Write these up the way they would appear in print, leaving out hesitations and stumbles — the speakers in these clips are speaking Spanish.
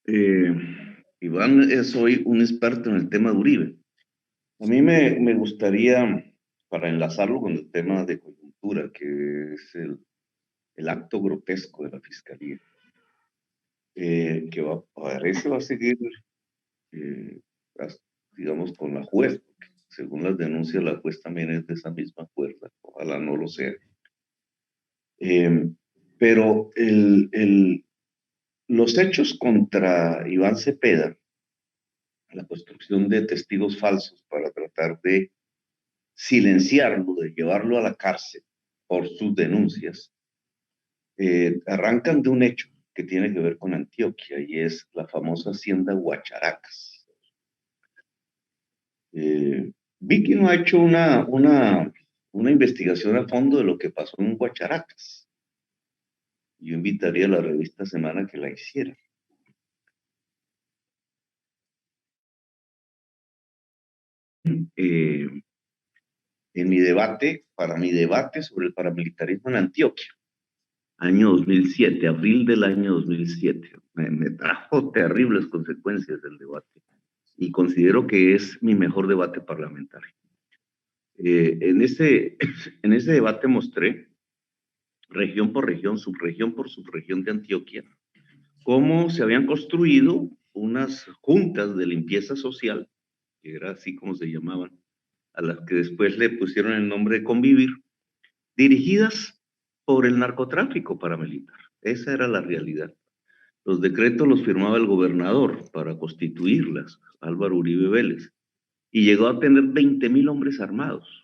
Eh, Iván es hoy un experto en el tema de Uribe. A mí me gustaría, para enlazarlo con el tema de coyuntura, que es el acto grotesco de la Fiscalía, que parece va a seguir, eh, digamos, con la juez, porque según las denuncias, la juez también es de esa misma cuerda, ojalá no lo sea. Pero los hechos contra Iván Cepeda, la construcción de testigos falsos para tratar de silenciarlo, de llevarlo a la cárcel por sus denuncias, arrancan de un hecho que tiene que ver con Antioquia y es la famosa hacienda Guacharacas. Vicky no ha hecho una investigación a fondo de lo que pasó en Guacharacas. Yo invitaría a la revista Semana que la hiciera. Eh, en mi debate, para mi debate sobre el paramilitarismo en Antioquia, año 2007, abril del año 2007. Me trajo terribles consecuencias del debate y considero que es mi mejor debate parlamentario. En, ese, en ese debate mostré, región por subregión de Antioquia, cómo se habían construido unas juntas de limpieza social, que era así como se llamaban, a las que después le pusieron el nombre de Convivir, dirigidas por el narcotráfico paramilitar. Esa era la realidad. Los decretos los firmaba el gobernador para constituirlas, Álvaro Uribe Vélez, y llegó a tener 20.000 hombres armados.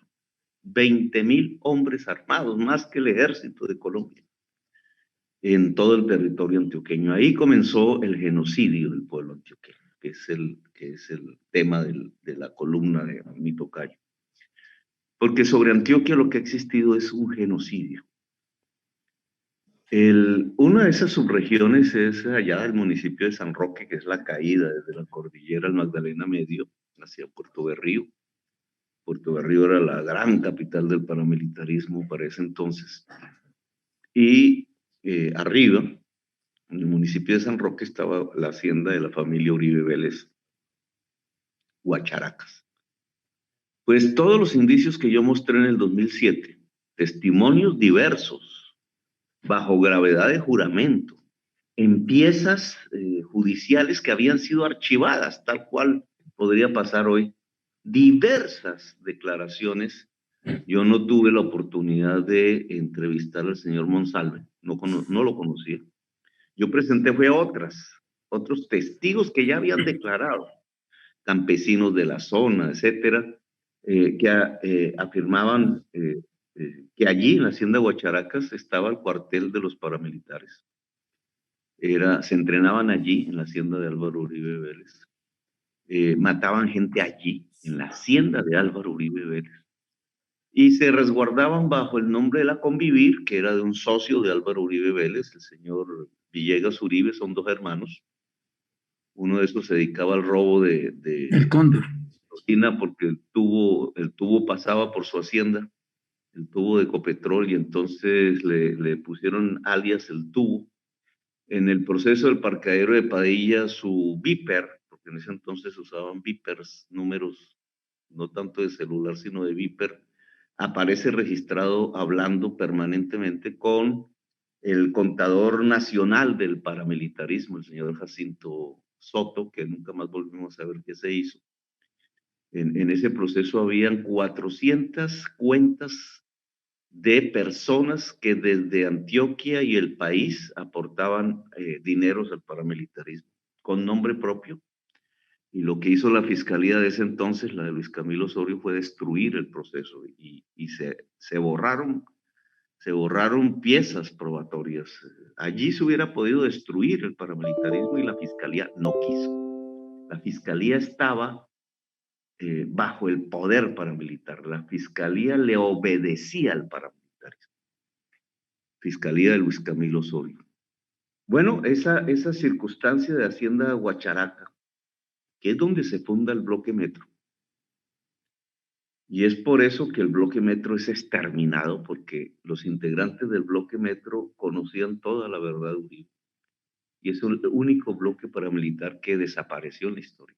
20.000 hombres armados, más que el ejército de Colombia, en todo el territorio antioqueño. Ahí comenzó el genocidio del pueblo antioqueño, que es el tema de la columna de mi tocayo. Porque sobre Antioquia lo que ha existido es un genocidio. Una de esas subregiones es allá del municipio de San Roque, que es la caída desde la cordillera del Magdalena Medio hacia Puerto Berrío. Puerto Berrío era la gran capital del paramilitarismo para ese entonces. Y arriba, en el municipio de San Roque, estaba la hacienda de la familia Uribe Vélez, Guacharacas. Pues todos los indicios que yo mostré en el 2007, testimonios diversos, bajo gravedad de juramento, en piezas judiciales que habían sido archivadas, tal cual podría pasar hoy, diversas declaraciones. Yo no tuve la oportunidad de entrevistar al señor Monsalve, no lo conocía. Yo presenté fue otros testigos que ya habían declarado, campesinos de la zona, etcétera, que afirmaban que allí en la hacienda Guacharacas estaba el cuartel de los paramilitares. Se entrenaban allí en la hacienda de Álvaro Uribe Vélez. Mataban gente allí, en la hacienda de Álvaro Uribe Vélez. Y se resguardaban bajo el nombre de la Convivir, que era de un socio de Álvaro Uribe Vélez, el señor Villegas Uribe, son dos hermanos. Uno de esos se dedicaba al robo El Cóndor. gasolina porque el tubo pasaba por su hacienda, el tubo de Ecopetrol, y entonces le pusieron alias el tubo. En el proceso del parqueadero de Padilla, su Viper, porque en ese entonces usaban Vipers, números no tanto de celular, sino de Viper, aparece registrado hablando permanentemente con el contador nacional del paramilitarismo, el señor Jacinto Soto, que nunca más volvimos a ver qué se hizo. En ese proceso habían 400 cuentas de personas que desde Antioquia y el país aportaban dineros al paramilitarismo con nombre propio. Y lo que hizo la fiscalía de ese entonces, la de Luis Camilo Osorio, fue destruir el proceso y se borraron piezas probatorias. Allí se hubiera podido destruir el paramilitarismo y la fiscalía no quiso. La fiscalía estaba bajo el poder paramilitar. La fiscalía le obedecía al paramilitarismo. Fiscalía de Luis Camilo Osorio. Bueno, esa circunstancia de Hacienda Guacharaca, que es donde se funda el bloque Metro, y es por eso que el bloque Metro es exterminado, porque los integrantes del bloque Metro conocían toda la verdad de Uribe. y es el único bloque paramilitar que desapareció en la historia.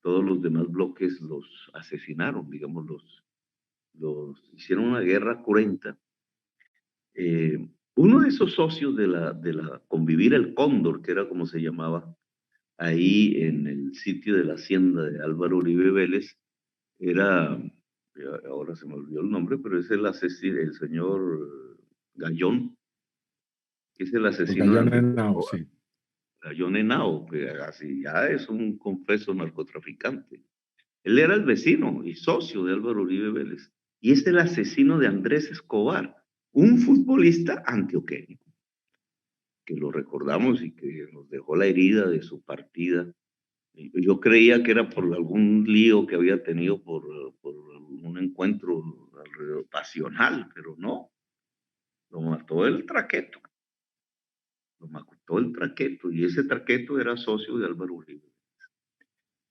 Todos los demás bloques los asesinaron, digamos, los hicieron una guerra cruenta. Uno de esos socios de la Convivir el Cóndor, que era como se llamaba, ahí en el sitio de la hacienda de Álvaro Uribe Vélez, era, ahora se me olvidó el nombre, pero es el señor Gallón, que es el Pues asesino de Gallón Andrés Henao, Escobar. sí. Gallón Henao, que así ya es un confeso narcotraficante. Él era el vecino y socio de Álvaro Uribe Vélez. Y es el asesino de Andrés Escobar, un futbolista antioqueño, que lo recordamos y que nos dejó la herida de su partida. Yo creía que era por algún lío que había tenido por un encuentro pasional, pero no, lo mató el traqueto, lo mató el traqueto, y ese traqueto era socio de Álvaro Uribe.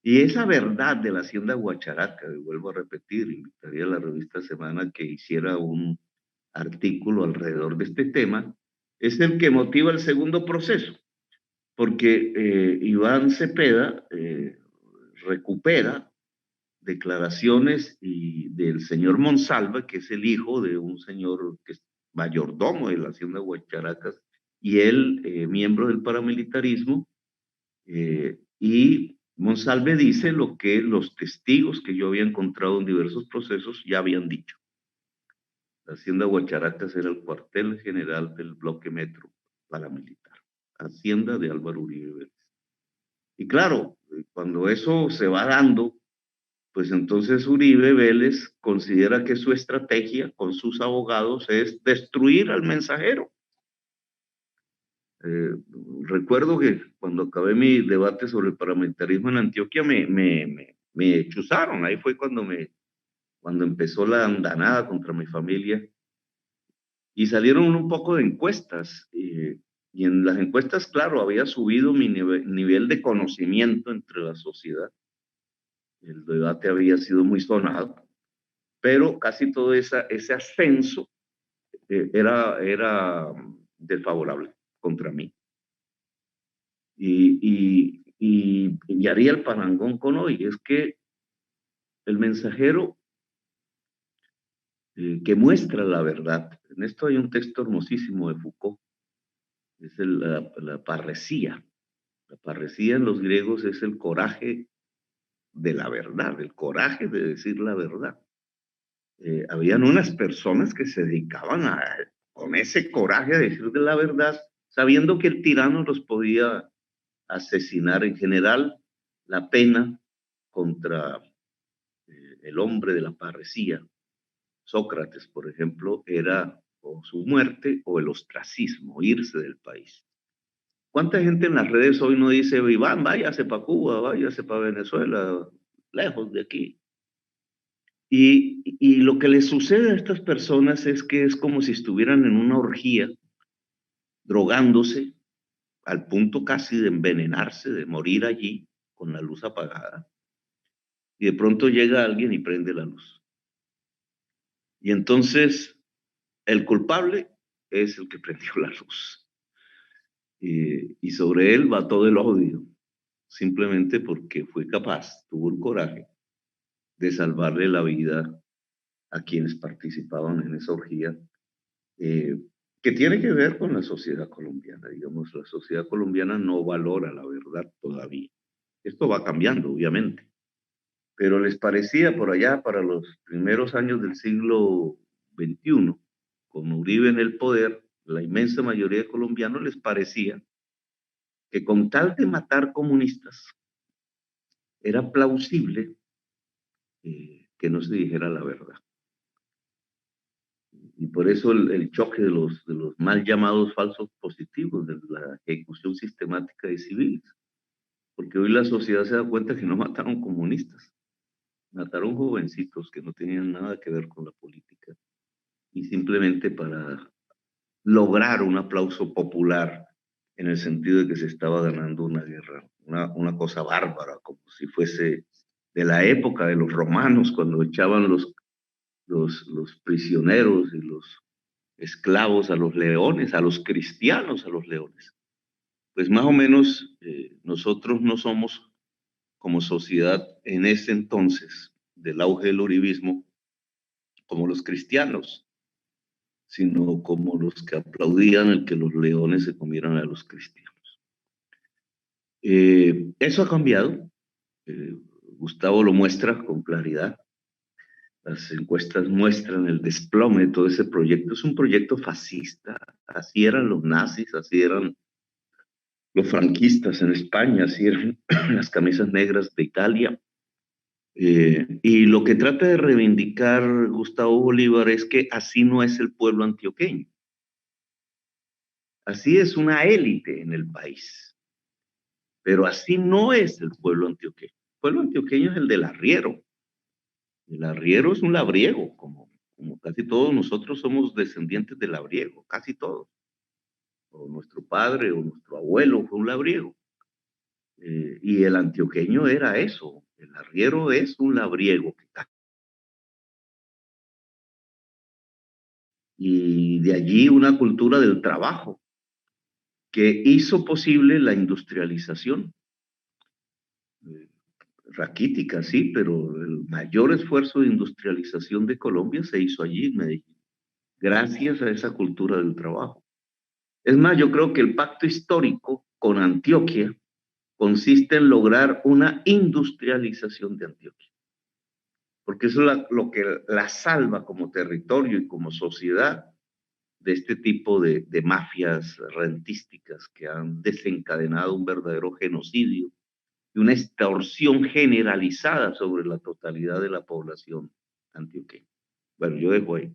Y esa verdad de la hacienda Guacharaca, y vuelvo a repetir, invitaría a la revista Semana que hiciera un artículo alrededor de este tema, es el que motiva el segundo proceso, porque Iván Cepeda recupera declaraciones del señor Monsalva, que es el hijo de un señor que es mayordomo de la hacienda Guacharacas, y él, miembro del paramilitarismo, y Monsalve dice lo que los testigos que yo había encontrado en diversos procesos ya habían dicho. La hacienda Guacharacas era el cuartel general del bloque metro paramilitar, hacienda de Álvaro Uribe Vélez. Y claro, cuando eso se va dando, pues entonces Uribe Vélez considera que su estrategia con sus abogados es destruir al mensajero. Eh, Recuerdo que cuando acabé mi debate sobre el paramilitarismo en Antioquia me chuzaron. Ahí fue cuando empezó la andanada contra mi familia y salieron un poco de encuestas. Y en las encuestas, claro, había subido mi nivel de conocimiento entre la sociedad. El debate había sido muy sonado, pero casi todo ese ascenso era desfavorable contra mí. Y haría el parangón con hoy, es que el mensajero que muestra la verdad, en esto hay un texto hermosísimo de Foucault, es la parresía. La parresía en los griegos es el coraje de la verdad, el coraje de decir la verdad. Habían unas personas que se dedicaban con ese coraje a decir de la verdad, sabiendo que el tirano los podía asesinar. En general, la pena contra el hombre de la parresía, Sócrates, por ejemplo, era o su muerte o el ostracismo, irse del país. ¿Cuánta gente en las redes hoy no dice, Iván, váyase para Cuba, váyase para Venezuela, lejos de aquí? Y lo que les sucede a estas personas es que es como si estuvieran en una orgía, drogándose, al punto casi de envenenarse, de morir allí, con la luz apagada. Y de pronto llega alguien y prende la luz. Y entonces el culpable es el que prendió la luz. Y sobre él va todo el odio, simplemente porque fue capaz, tuvo el coraje de salvarle la vida a quienes participaban en esa orgía, eh, que tiene que ver con la sociedad colombiana. Digamos, la sociedad colombiana no valora la verdad todavía. Esto va cambiando, obviamente, pero les parecía por allá, para los primeros años del siglo XXI, con Uribe en el poder, la inmensa mayoría de colombianos les parecía que con tal de matar comunistas, era plausible que no se dijera la verdad. Y por eso el choque de los mal llamados falsos positivos, de la ejecución sistemática de civiles. Porque hoy la sociedad se da cuenta que no mataron comunistas, mataron jovencitos que no tenían nada que ver con la política. Y simplemente para lograr un aplauso popular en el sentido de que se estaba ganando una guerra, una cosa bárbara, como si fuese de la época de los romanos, cuando echaban los prisioneros y los esclavos a los leones, a los cristianos a los leones. Pues más o menos nosotros no somos como sociedad en ese entonces del auge del uribismo como los cristianos, sino como los que aplaudían el que los leones se comieran a los cristianos. Eso ha cambiado. eh, Gustavo lo muestra con claridad. Las encuestas muestran el desplome de todo ese proyecto. Es un proyecto fascista. Así eran los nazis, así eran los franquistas en España, así eran las camisas negras de Italia. Y lo que trata de reivindicar Gustavo Bolívar es que así no es el pueblo antioqueño. Así es una élite en el país. Pero así no es el pueblo antioqueño. El pueblo antioqueño es el del arriero. El arriero es un labriego, como casi todos nosotros somos descendientes del labriego, casi todos. O nuestro padre o nuestro abuelo fue un labriego. Y el antioqueño era eso. El arriero es un labriego. Y de allí una cultura del trabajo que hizo posible la industrialización. Eh, Raquítica, sí, pero el mayor esfuerzo de industrialización de Colombia se hizo allí en Medellín, gracias a esa cultura del trabajo. Es más, yo creo que el pacto histórico con Antioquia consiste en lograr una industrialización de Antioquia, porque eso es lo que la salva como territorio y como sociedad de este tipo de mafias rentísticas que han desencadenado un verdadero genocidio y una extorsión generalizada sobre la totalidad de la población antioqueña. Bueno, yo dejo ahí.